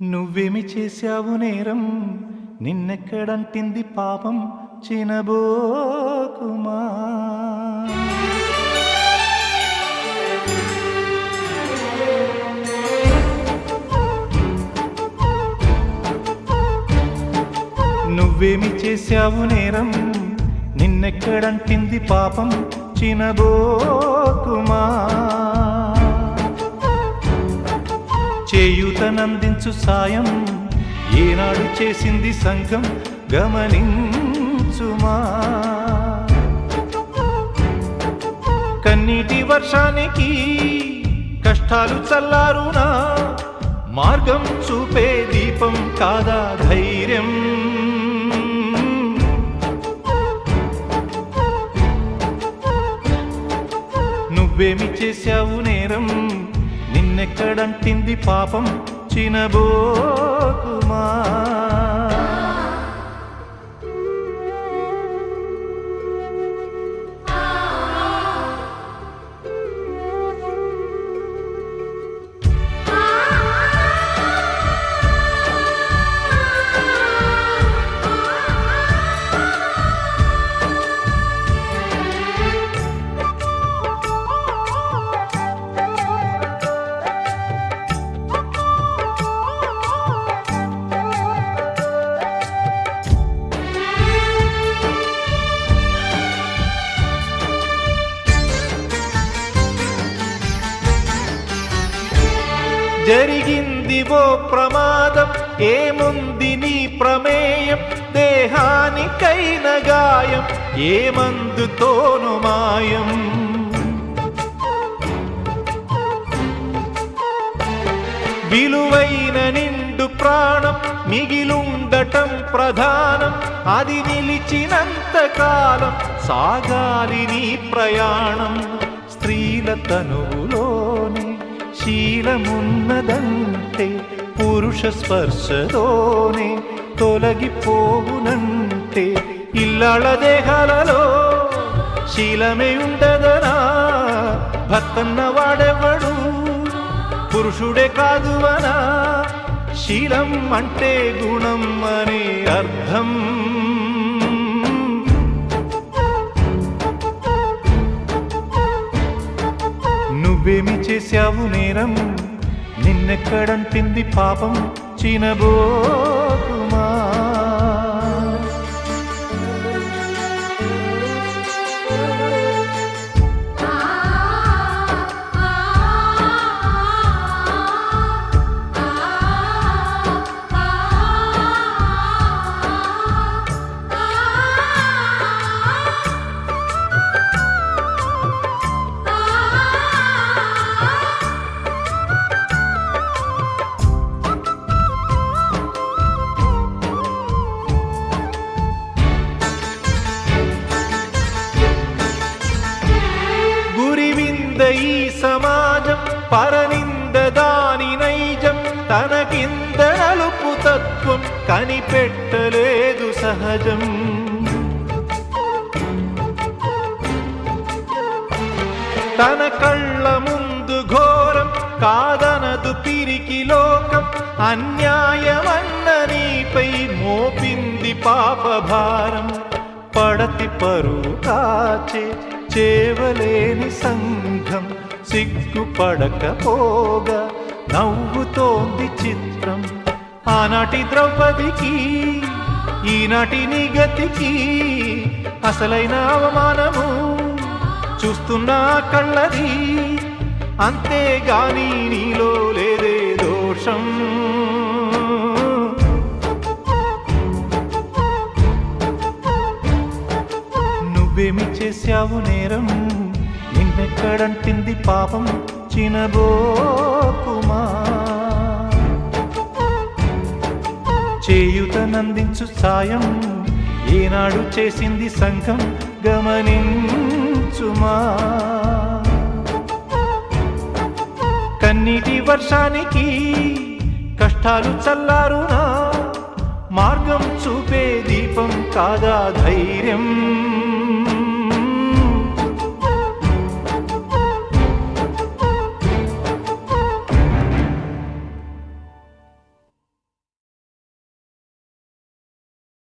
నువ్వేమి చేశావు నేరం, నిన్నెక్కడంటింది పాపం చినబోకుమా. నువ్వేమి చేశావు నేరం, నిన్నెక్కడంటింది పాపం చినబోకుమా. చేయూతనందించు సాయం ఏనాడు చేసింది సంఘం గమనించుమా. కన్నీటి వర్షానికి కష్టాలు చల్లారునా, మార్గం చూపే దీపం కాదా ధైర్యం. నువ్వేమి చేశావు నేరం, నిన్నెక్కడంటింది పాపం చినబోకుమా. జరిగింది ఓ ప్రమాదం, ఏముంది నీ ప్రమేయం. దేహానికైన గాయం ఏ మందుతోను మాయం. విలువైన నిండు ప్రాణం మిగిలుండటం ప్రధానం. అది నిలిచినంత కాలం సాగాలి నీ ప్రయాణం. స్త్రీల తనువులోనే శీలమున్నదంటే పురుష స్పర్శతోనే తొలగిపోవునంటే. ఇల్లాళ్ళ దేహాలలో శీలమే ఉండదనా, భర్తన్న వాడెవడు పురుషుడే కాదు అనా. శీలం అంటే గుణం అనే అర్థం. నువ్వేమి చేశావు నేరం, నిన్నెక్కడంటింది పాపం చినబోకుమా. ఈ సమాజం పరనింద దాని నైజం. తన కింద నలుపు తత్వం కనిపెట్టలేదు సహజం. తన కళ్ళ ముందు ఘోరం కాదనదు పిరికి లోకం. అన్యాయమన్న నీపై మోపింది పాపభారం. పడతి పరువు కాచే చేవలేని సంఘం సిగ్గుపడకపోగా నవ్వుతోంది చిత్రం. ఆనాటి ద్రౌపదికి ఈనాటి నిగతికి అసలైన అవమానము చూస్తున్నా కళ్ళది. అంతేగాని నీలో లేదే దోషం. నువ్వేమి చేశావు నేరం, నిన్నెక్కడంటింది పాపం చినబోకుమా. చేయూతనందించు సాయం ఏనాడు చేసింది సంఘం గమనించుమా. కన్నీటి వర్షానికి కష్టాలు చల్లారునా, మార్గం చూపే దీపం కాదా ధైర్యం.